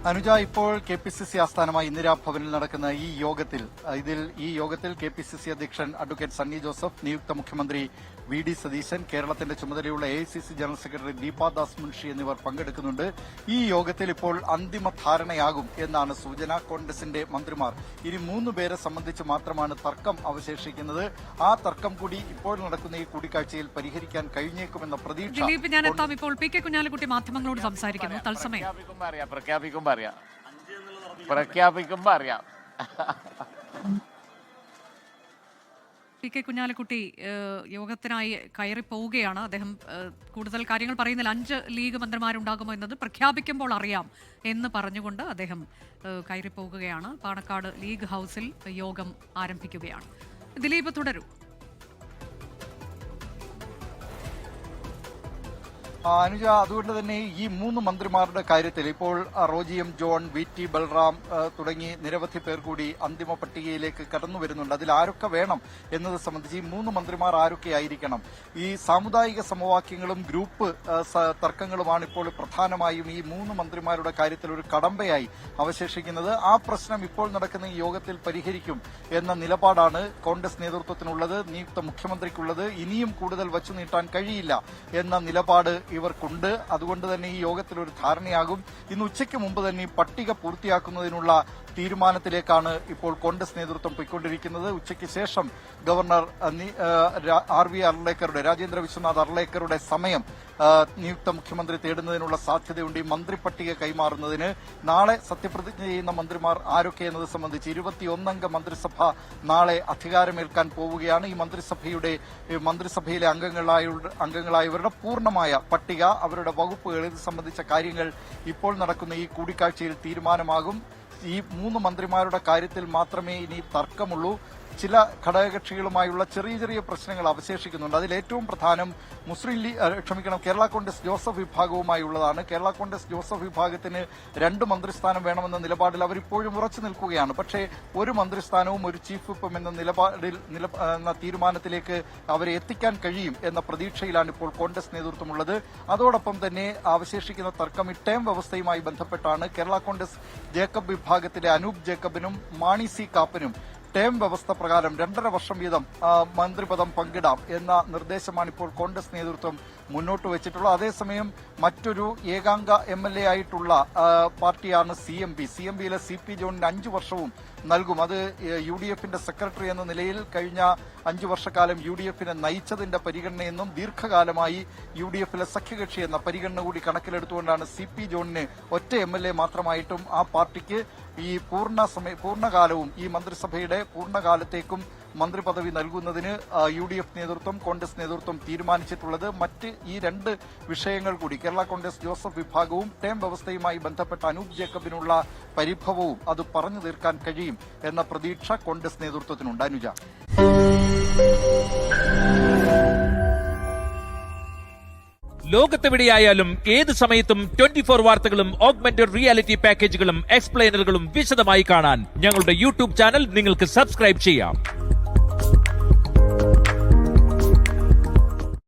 അനുജ, ഇപ്പോൾ KPCC ആസ്ഥാനമായി ഇന്ദിരാഭവനിൽ നടക്കുന്ന ഈ യോഗത്തിൽ KPCC അധ്യക്ഷൻ അഡ്വക്കേറ്റ് സണ്ണി ജോസഫ്, നിയുക്ത മുഖ്യമന്ത്രി VD സതീശൻ, കേരളത്തിന്റെ ചുമതലയുള്ള AICC general secretary Deepa Das Munshi എന്നിവർ പങ്കെടുക്കുന്നുണ്ട്. ഈ യോഗത്തിൽ ഇപ്പോൾ അന്തിമ ധാരണയാകും എന്നാണ് സൂചന. കോൺഗ്രസിന്റെ മന്ത്രിമാർ ഇനി 3 പേരെ സംബന്ധിച്ച് മാത്രമാണ് തർക്കം അവശേഷിക്കുന്നത്. ആ തർക്കം കൂടി ഇപ്പോൾ നടക്കുന്ന ഈ കൂടിക്കാഴ്ചയിൽ പരിഹരിക്കാൻ കഴിഞ്ഞേക്കുമെന്ന പ്രതീക്ഷ. ഇപ്പോൾ PK കുഞ്ഞാലിക്കുട്ടി മാധ്യമങ്ങളോട് സംസാരിക്കുന്നു. തത്സമയം പ്രഖ്യാപിക്കുമ്പോ അറിയാം. PK കുഞ്ഞാലിക്കുട്ടി യോഗത്തിനായി കയറി പോവുകയാണ്. അദ്ദേഹം കൂടുതൽ കാര്യങ്ങൾ പറയുന്നില്ല. 5 ലീഗ് മന്ത്രിമാരുണ്ടാകുമോ എന്നത് പ്രഖ്യാപിക്കുമ്പോൾ അറിയാം എന്ന് പറഞ്ഞുകൊണ്ട് അദ്ദേഹം കയറി പോകുകയാണ്. പാണക്കാട് ലീഗ് ഹൗസിൽ യോഗം ആരംഭിക്കുകയാണ്. ദിലീപ്, തുടരൂ. അനുജ, അതുകൊണ്ട് തന്നെ ഈ 3 മന്ത്രിമാരുടെ കാര്യത്തിൽ ഇപ്പോൾ Roji M John, VT Balram തുടങ്ങി നിരവധി പേർ കൂടി അന്തിമ പട്ടികയിലേക്ക് കടന്നു വരുന്നുണ്ട്. അതിൽ ആരൊക്കെ വേണം എന്നത് സംബന്ധിച്ച് ഈ 3 മന്ത്രിമാർ ആരൊക്കെയായിരിക്കണം? ഈ സാമുദായിക സമവാക്യങ്ങളും ഗ്രൂപ്പ് തർക്കങ്ങളുമാണ് ഇപ്പോൾ പ്രധാനമായും ഈ 3 മന്ത്രിമാരുടെ കാര്യത്തിൽ ഒരു കടമ്പയായി അവശേഷിക്കുന്നത്. ആ പ്രശ്നം ഇപ്പോൾ നടക്കുന്ന ഈ യോഗത്തിൽ പരിഹരിക്കും എന്ന നിലപാടാണ് കോൺഗ്രസ് നേതൃത്വത്തിനുള്ളത്, നിയുക്ത മുഖ്യമന്ത്രിക്കുള്ളത്. ഇനിയും കൂടുതൽ വച്ചു നീട്ടാൻ കഴിയില്ല എന്ന നിലപാട് ഇവർക്കുണ്ട്. അതുകൊണ്ട് തന്നെ ഈ യോഗത്തിൽ ഒരു ധാരണയാകും. ഇന്ന് ഉച്ചയ്ക്ക് മുമ്പ് തന്നെ ഈ പട്ടിക പൂർത്തിയാക്കുന്നതിനുള്ള തീരുമാനത്തിലേക്കാണ് ഇപ്പോൾ കോൺഗ്രസ് നേതൃത്വം പോയിക്കൊണ്ടിരിക്കുന്നത്. ഉച്ചയ്ക്ക് ശേഷം ഗവർണർ RV അർലേക്കറുടെ, രാജേന്ദ്ര വിശ്വനാഥ് അർലേക്കറുടെ സമയം നിയുക്ത മുഖ്യമന്ത്രി തേടുന്നതിനുള്ള സാധ്യതയുണ്ട്. ഈ മന്ത്രിപ്പട്ടിക കൈമാറുന്നതിന് നാളെ സത്യപ്രതിജ്ഞ ചെയ്യുന്ന മന്ത്രിമാർ ആരൊക്കെ എന്നത് സംബന്ധിച്ച് 21 അംഗ മന്ത്രിസഭ നാളെ അധികാരമേൽക്കാൻ പോവുകയാണ്. ഈ മന്ത്രിസഭയിലെ അംഗങ്ങളായവരുടെ പൂർണ്ണമായ പട്ടിക, അവരുടെ വകുപ്പുകൾ, ഇത് സംബന്ധിച്ച കാര്യങ്ങൾ ഇപ്പോൾ നടക്കുന്ന ഈ കൂടിക്കാഴ്ചയിൽ തീരുമാനമാകും. ഈ 3 മന്ത്രിമാരുടെ കാര്യത്തിൽ മാത്രമേ ഇനി തർക്കമുള്ളൂ. ചില ഘടകകക്ഷികളുമായുള്ള ചെറിയ ചെറിയ പ്രശ്നങ്ങൾ അവശേഷിക്കുന്നുണ്ട്. അതിൽ ഏറ്റവും പ്രധാനം കേരള കോൺഗ്രസ് ജോസഫ് വിഭാഗവുമായുള്ളതാണ്. കേരള കോൺഗ്രസ് ജോസഫ് വിഭാഗത്തിന് 2 മന്ത്രിസ്ഥാനം വേണമെന്ന നിലപാടിൽ അവരിപ്പോഴും ഉറച്ചു നിൽക്കുകയാണ്. പക്ഷേ ഒരു മന്ത്രിസ്ഥാനവും ഒരു ചീഫ് വിപ്പും എന്ന തീരുമാനത്തിലേക്ക് അവരെ എത്തിക്കാൻ കഴിയും എന്ന പ്രതീക്ഷയിലാണ് ഇപ്പോൾ കോൺഗ്രസ് നേതൃത്വമുള്ളത്. അതോടൊപ്പം തന്നെ അവശേഷിക്കുന്ന തർക്കം ഈ ടേം വ്യവസ്ഥയുമായി ബന്ധപ്പെട്ടാണ്. കേരള കോൺഗ്രസ് ജേക്കബ് വിഭാഗത്തിലെ അനൂപ് ജേക്കബിനും മാണി സി കാപ്പനും ടേം വ്യവസ്ഥ പ്രകാരം 2.5 വർഷം വീതം മന്ത്രിപദം പങ്കിടാം എന്ന നിർദ്ദേശമാണ് ഇപ്പോൾ കോൺഗ്രസ് നേതൃത്വം മുന്നോട്ട് വെച്ചിട്ടുള്ളത്. അതേസമയം മറ്റൊരു ഏകാംഗ MLA ആയിട്ടുള്ള പാർട്ടിയാണ് CMP. CMPയിലെ CP ജോണിന് 5 വർഷവും നൽകും. അത് UDFന്റെ സെക്രട്ടറി എന്ന നിലയിൽ കഴിഞ്ഞ 5 വർഷക്കാലം UDFനെ നയിച്ചതിന്റെ പരിഗണനയെന്നും ദീർഘകാലമായി UDFലെ സഖ്യകക്ഷി എന്ന പരിഗണന കൂടി കണക്കിലെടുത്തുകൊണ്ടാണ് CP ജോണിന് ഒറ്റ MLA മാത്രമായിട്ടും ആ പാർട്ടിക്ക് ഈ പൂർണ്ണകാലവും ഈ മന്ത്രിസഭയുടെ പൂർണ്ണകാലത്തേക്കും മന്ത്രിപദവി നൽകുന്നതിന് UDF നേതൃത്വം, കോൺഗ്രസ് നേതൃത്വം തീരുമാനിച്ചിട്ടുള്ളത്. മറ്റ് ഈ 2 വിഷയങ്ങൾ കൂടി, കേരള കോൺഗ്രസ് ജോസഫ് വിഭാഗവും ടേം വ്യവസ്ഥയുമായി ബന്ധപ്പെട്ട അനൂപ് ജേക്കബിനുള്ള പരിഭവവും അത് പറഞ്ഞു തീർക്കാൻ കഴിയും എന്ന പ്രതീക്ഷ കോൺഗ്രസ് നേതൃത്വത്തിനുണ്ട്. അനുജ, ലോകത്തെവിടെയായാലും ഏത് സമയത്തും 24 വാർത്തകളും ഓഗ്മെന്റഡ് റിയാലിറ്റി പാക്കേജുകളും എക്സ്പ്ലെയിനറുകളും വിശദമായി കാണാൻ ഞങ്ങളുടെ YouTube ചാനൽ നിങ്ങൾക്ക് സബ്സ്ക്രൈബ് ചെയ്യാം.